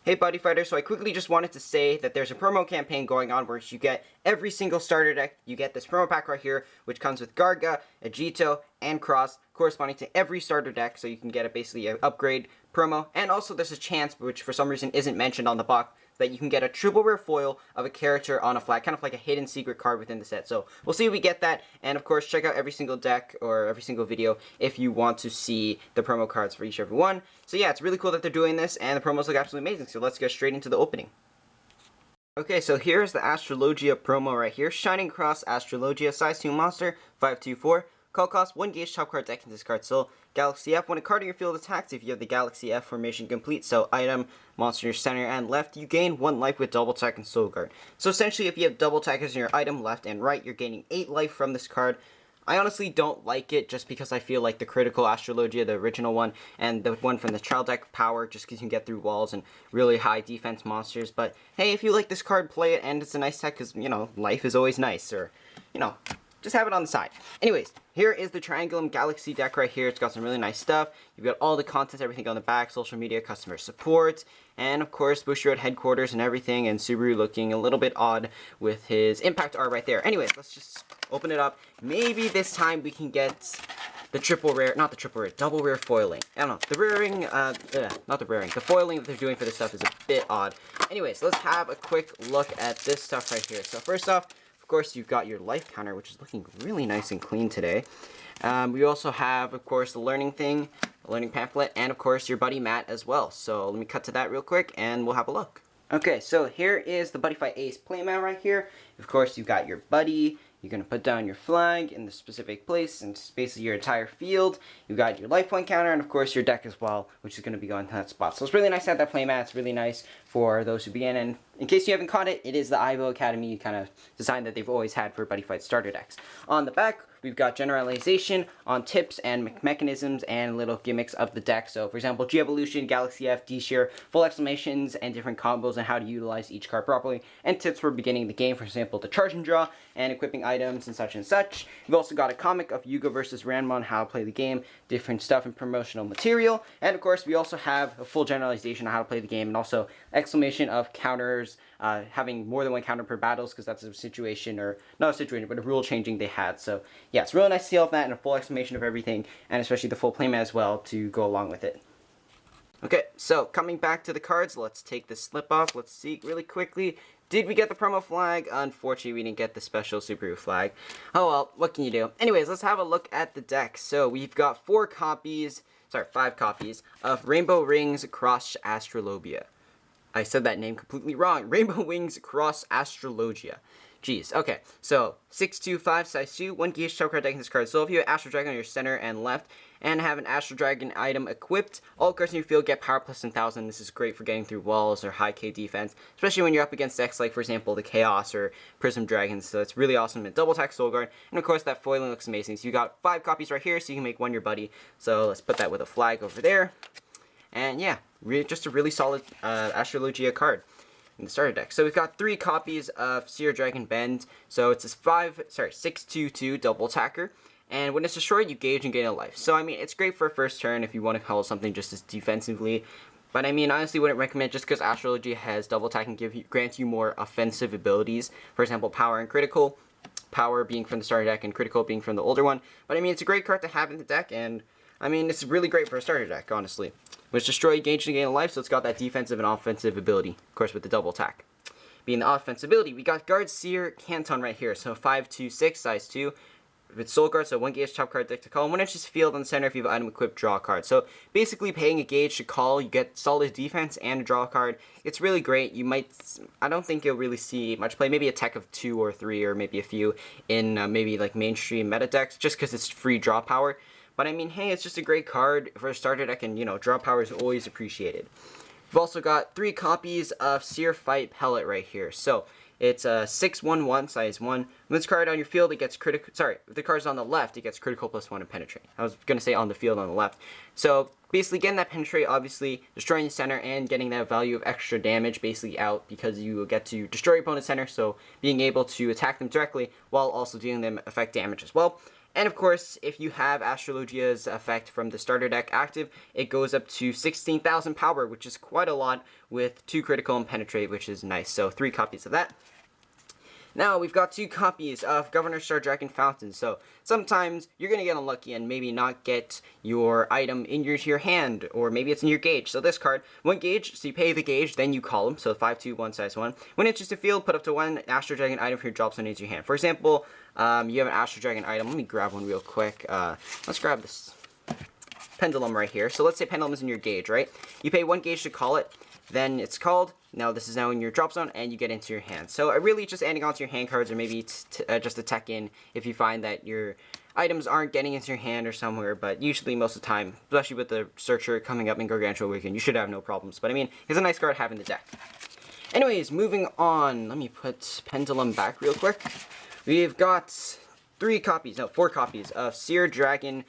Hey Buddyfighter, so I quickly just wanted to say that there's a promo campaign going on where you get every single starter deck. You get this promo pack right here, which comes with Garga, Agito, and Cross, corresponding to every starter deck, so you can get basically an upgrade promo. And also there's a chance, which for some reason isn't mentioned on the box, that you can get a triple rare foil of a character on a flag, kind of like a hidden secret card within the set. So we'll see if we get that, and of course check out every single deck or every single video if you want to see the promo cards for each and every one. So yeah, it's really cool that they're doing this, and the promos look absolutely amazing, so let's get straight into the opening. Okay, so here's the Astrologia promo right here. Shining Cross Astrologia, size 2 monster, 5/2/4. Call cost 1 gauge, top card deck, and discard soul. Galaxy F, when a card in your field attacks, if you have the Galaxy F formation complete, so item, monster in your center and left, you gain 1 life with double attack and soul guard. So essentially, if you have double attackers in your item left and right, you're gaining 8 life from this card. I honestly don't like it just because I feel like the critical Astrologia, the original one, and the one from the trial deck power just because you can get through walls and really high defense monsters. But hey, if you like this card, play it, and it's a nice tech because, you know, life is always nice, or, you know, just have it on the side. Anyways, here is the Triangulum Galaxy deck right here. It's got some really nice stuff. You've got all the contents, everything on the back, social media, customer support, and of course Bushiroad headquarters and everything, and Subaru looking a little bit odd with his impact art right there. Anyways, let's just open it up. Maybe this time we can get the triple rare, not the triple rare, double rare foiling. I don't know, the raring, not the raring, the foiling that they're doing for this stuff is a bit odd. Anyways, let's have a quick look at this stuff right here. So first off, of course, you've got your life counter, which is looking really nice and clean today. We also have, of course, the learning thing, the learning pamphlet, and of course your buddy Matt as well. So let me cut to that real quick and we'll have a look. Okay, so here is the Buddyfight Ace playmat right here. Of course, you've got your buddy. You're going to put down your flag in the specific place and basically your entire field. You've got your life point counter and of course your deck as well, which is going to be going to that spot. So it's really nice to have that playmat. It's really nice for those who begin. And in case you haven't caught it, it is the Ivo Academy kind of design that they've always had for Buddyfight starter decks. On the back, we've got generalization on tips and mechanisms and little gimmicks of the deck. So, for example, G-Evolution, Galaxy F, D-Shear, full exclamations, and different combos and how to utilize each card properly. And tips for beginning the game, for example, the charge and draw, and equipping items and such and such. We've also got a comic of Yuga versus Ranma, how to play the game, different stuff and promotional material. And, of course, we also have a full generalization on how to play the game, and also explanation of counters, having more than one counter per battles, because that's a situation, or not a situation, but a rule changing they had. So yeah, it's really nice to see all of that and a full explanation of everything, and especially the full playmat as well to go along with it. Okay, so coming back to the cards, let's take this slip off. Let's see really quickly. Did we get the promo flag? Unfortunately, we didn't get the special Subaru flag. Oh well, what can you do? Anyways, let's have a look at the deck. So we've got 5 copies of Rainbow Rings Cross Astrologia. I said that name completely wrong. Rainbow Wings Cross Astrologia. Jeez, okay. So, 6/2/5, size 2, 1 gauge, top card deck in this card. So if you have Astro Dragon on your center and left, and have an Astro Dragon item equipped, all cards in your field get power plus 10,000. This is great for getting through walls or high K defense, especially when you're up against decks like, for example, the Chaos or Prism Dragons. So it's really awesome. And double attack Soul Guard. And of course, that foiling looks amazing. So you got 5 copies right here, so you can make one your buddy. So let's put that with a flag over there. And yeah, just a really solid Astrologia card in the starter deck. So we've got 3 copies of Seer Dragon Bend. So it's this 6/2/2 double attacker. And when it's destroyed, you gauge and gain a life. So I mean, it's great for a first turn if you want to call something just as defensively. But I mean, honestly, wouldn't recommend just because Astrologia has double attack and grants you more offensive abilities. For example, power and critical. Power being from the starter deck and critical being from the older one. But I mean, it's a great card to have in the deck, and I mean, it's really great for a starter deck, honestly. When it's destroyed, gauge and gain a life, so it's got that defensive and offensive ability, of course, with the double attack. Being the offensive ability, we got Guard Seer Canton right here, so 5/2/6, size 2. With Soul Guard, so 1 gauge top card deck to call. And when it's just field on the center, if you have item equipped, draw a card. So basically, paying a gauge to call, you get solid defense and a draw card. It's really great. You might, I don't think you'll really see much play. Maybe a tech of 2 or 3, or maybe a few in maybe like mainstream meta decks, just because it's free draw power. But I mean, hey, it's just a great card for a starter deck, and you know, draw power is always appreciated. We've also got 3 copies of Seer Fight Pellet right here. So it's a 6/1/1, size 1. When this card on your field, it gets critical. Sorry, if the card's on the left, it gets critical +1 and penetrate. I was gonna say on the field on the left. So basically, getting that penetrate, obviously destroying the center and getting that value of extra damage basically out because you get to destroy your opponent's center. So being able to attack them directly while also dealing them effect damage as well. And of course, if you have Astrologia's effect from the starter deck active, it goes up to 16,000 power, which is quite a lot, with 2 critical and penetrate, which is nice. So 3 copies of that. Now, we've got 2 copies of Governor Star Dragon Fountain, so sometimes you're going to get unlucky and maybe not get your item in your hand, or maybe it's in your gauge. So this card, 1 gauge, so you pay the gauge, then you call them, so 5, 2, 1, size 1. When it's just a field, put up to 1 Astro Dragon item from your drop zone into your hand. For example, you have an Astro Dragon item. Let me grab one real quick. Let's grab this Pendulum right here. So let's say Pendulum is in your gauge, right? You pay 1 gauge to call it, then it's called. Now this is now in your drop zone, and you get into your hand. So really just adding onto your hand cards, or maybe just a tech in if you find that your items aren't getting into your hand or somewhere. But usually most of the time, especially with the Searcher coming up in Gargantua Weekend, you should have no problems. But I mean, it's a nice card to have in the deck. Anyways, moving on. Let me put Pendulum back real quick. We've got 4 copies of Seer Dragon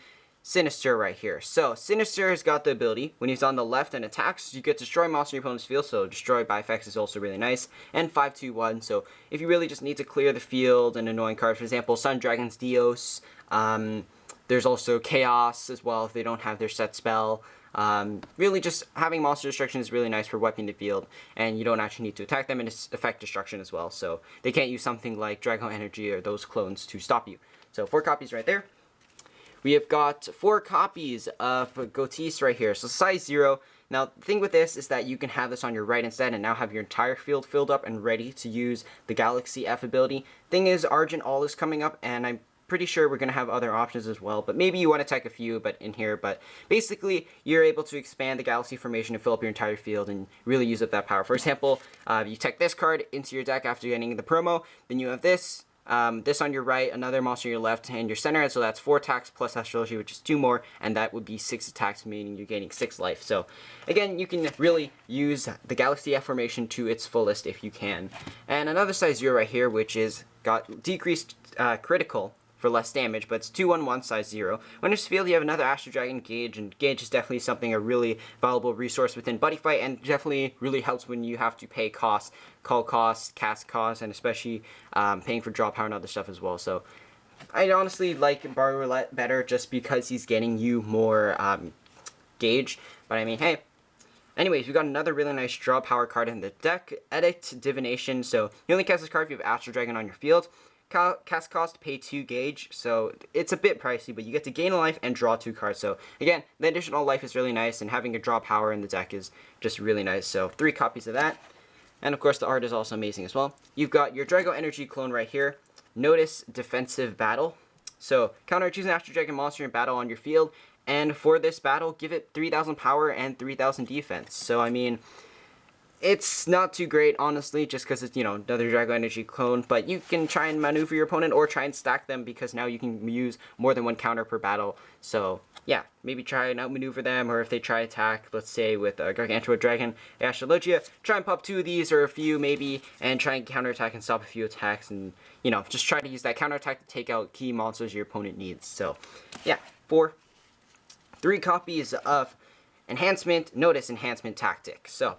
Sinister right here. So, Sinister has got the ability, when he's on the left and attacks, you get destroy monster in your opponent's field, so destroy by effects is also really nice, and 5, 2, 1, so if you really just need to clear the field, an annoying card, for example, Sun Dragon's Dios, there's also Chaos as well if they don't have their set spell. Really just having monster destruction is really nice for wiping the field, and you don't actually need to attack them, and it's effect destruction as well, so they can't use something like Dragon Energy or those clones to stop you. So 4 copies right there. We have got 4 copies of Gotis right here, so size 0. Now, the thing with this is that you can have this on your right instead and now have your entire field filled up and ready to use the Galaxy F ability. Thing is, Argent All is coming up, and I'm pretty sure we're going to have other options as well, but maybe you want to tech a few in here, but basically, you're able to expand the Galaxy formation and fill up your entire field and really use up that power. For example, you tech this card into your deck after getting the promo, then you have this on your right, another monster on your left, and your center, so that's 4 attacks plus Astrology, which is 2 more, and that would be 6 attacks, meaning you're gaining 6 life. So, again, you can really use the Galaxy F formation to its fullest if you can. And another size 0 right here, which is got decreased critical for less damage, but it's 2/1/1 size 0. When it's field, you have another Astro Dragon Gauge, and Gauge is definitely a really valuable resource within Buddyfight, and definitely really helps when you have to pay costs, call costs, cast costs, and especially paying for draw power and other stuff as well. So I honestly like Bar Roulette better just because he's getting you more Gauge, but I mean, hey. Anyways, we got another really nice draw power card in the deck, Edict Divination. So you only cast this card if you have Astro Dragon on your field. Cast cost, pay 2 gauge, so it's a bit pricey, but you get to gain a life and draw 2 cards. So again, the additional life is really nice, and having a draw power in the deck is just really nice. So 3 copies of that. And of course, the art is also amazing as well. You've got your Drago Energy clone right here. Notice Defensive Battle. So counter choose an Astro Dragon monster in battle on your field, and for this battle, give it 3,000 power and 3,000 defense. So I mean, it's not too great, honestly, just because it's, another Drago Energy clone, but you can try and maneuver your opponent or try and stack them because now you can use more than 1 counter per battle. So, yeah, maybe try and outmaneuver them, or if they try attack, let's say with Gargantua Dragon, Astrologia, try and pop 2 of these or a few maybe, and try and counterattack and stop a few attacks, and, just try to use that counterattack to take out key monsters your opponent needs. So, yeah, 3 copies of Notice Enhancement Tactic. So,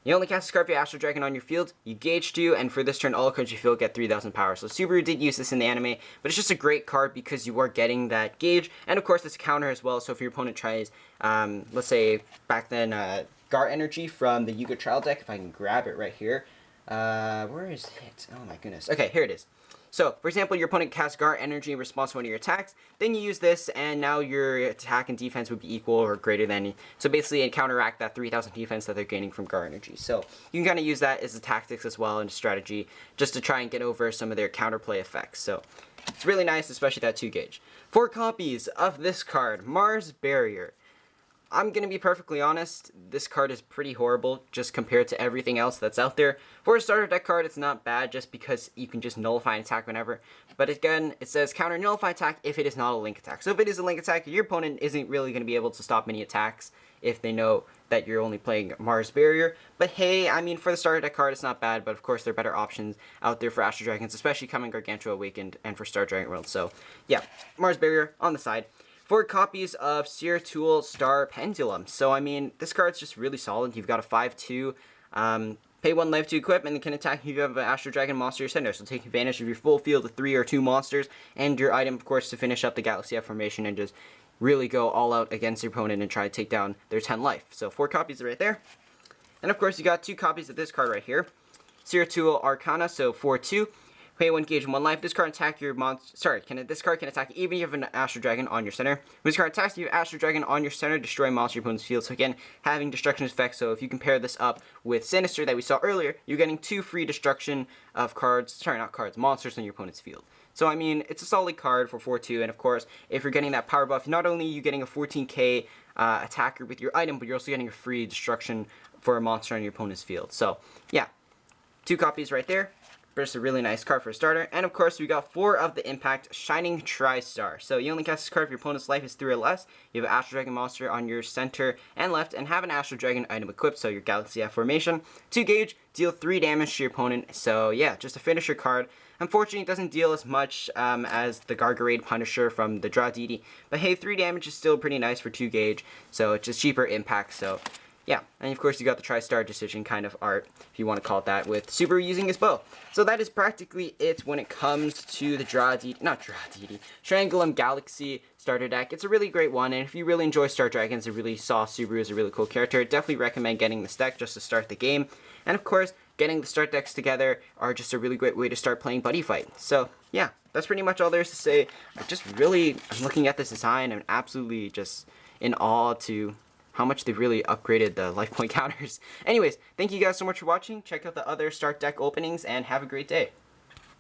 you only cast a card for your Astro Dragon on your field, you gauge 2, and for this turn, all cards you field get 3,000 power. So Subaru did use this in the anime, but it's just a great card because you are getting that gauge, and of course it's a counter as well, so if your opponent tries, let's say, back then, Gar Energy from the Yuga Trial deck, if I can grab it right here. Where is it? Oh my goodness. Okay, here it is. So, for example, your opponent casts Gar Energy in response to one of your attacks, then you use this, and now your attack and defense would be equal or greater than. So basically, it counteract that 3,000 defense that they're gaining from Gar Energy. So, you can kind of use that as a tactics as well and a strategy, just to try and get over some of their counterplay effects. So, it's really nice, especially that 2 gauge. 4 copies of this card, Mars Barrier. I'm going to be perfectly honest, this card is pretty horrible just compared to everything else that's out there. For a starter deck card, it's not bad just because you can just nullify an attack whenever. But again, it says counter nullify attack if it is not a link attack. So if it is a link attack, your opponent isn't really going to be able to stop many attacks if they know that you're only playing Mars Barrier. But hey, I mean, for the starter deck card, it's not bad, but of course there are better options out there for Astro Dragons, especially coming Gargantua Awakened and for Star Dragon World. So yeah, Mars Barrier on the side. 4 copies of Seer Tool Star Pendulum. So, I mean, this card's just really solid. You've got a 5/2 Pay 1 life to equip, and it can attack if you have an Astro Dragon monster in your center. So take advantage of your full field of 3 or 2 monsters, and your item, of course, to finish up the Galaxy F formation and just really go all out against your opponent and try to take down their 10 life. So 4 copies right there. And of course, you got 2 copies of this card right here. Spiritual Arcana, so 4/2. Pay 1 gauge and 1 life. This card attack your monster. This card can attack even if you have an Astro Dragon on your center. When this card attacks, you have Astro Dragon on your center, destroy monster opponent's field. So again, having destruction effects. So if you compare this up with Sinister that we saw earlier, you're getting 2 free destruction of cards. Sorry, not cards, monsters on your opponent's field. So I mean, it's a solid card for 4/2. And of course, if you're getting that power buff, not only are you getting a 14k attacker with your item, but you're also getting a free destruction for a monster on your opponent's field. So yeah, 2 copies right there. Just a really nice card for a starter. And of course, we got 4 of the Impact Shining Tri-Star. So you only cast this card if your opponent's life is 3 or less. You have an Astro Dragon monster on your center and left, and have an Astro Dragon item equipped, so your Galaxy F formation. 2 gauge, deal 3 damage to your opponent. So yeah, just a finisher card. Unfortunately, it doesn't deal as much as the Gargarade Punisher from the Draw Deity. But hey, 3 damage is still pretty nice for 2 gauge. So it's just cheaper impact, so yeah, and of course you got the Tri-Star Decision kind of art, if you want to call it that, with Subaru using his bow. So that is practically it when it comes to the Triangulum Galaxy starter deck. It's a really great one, and if you really enjoy Star Dragons and really saw Subaru as a really cool character, definitely recommend getting this deck just to start the game. And of course, getting the start decks together are just a really great way to start playing Buddyfight. So yeah, that's pretty much all there is to say. I'm looking at this design and absolutely just in awe to how much they've really upgraded the life point counters. Anyways, thank you guys so much for watching. Check out the other start deck openings and have a great day.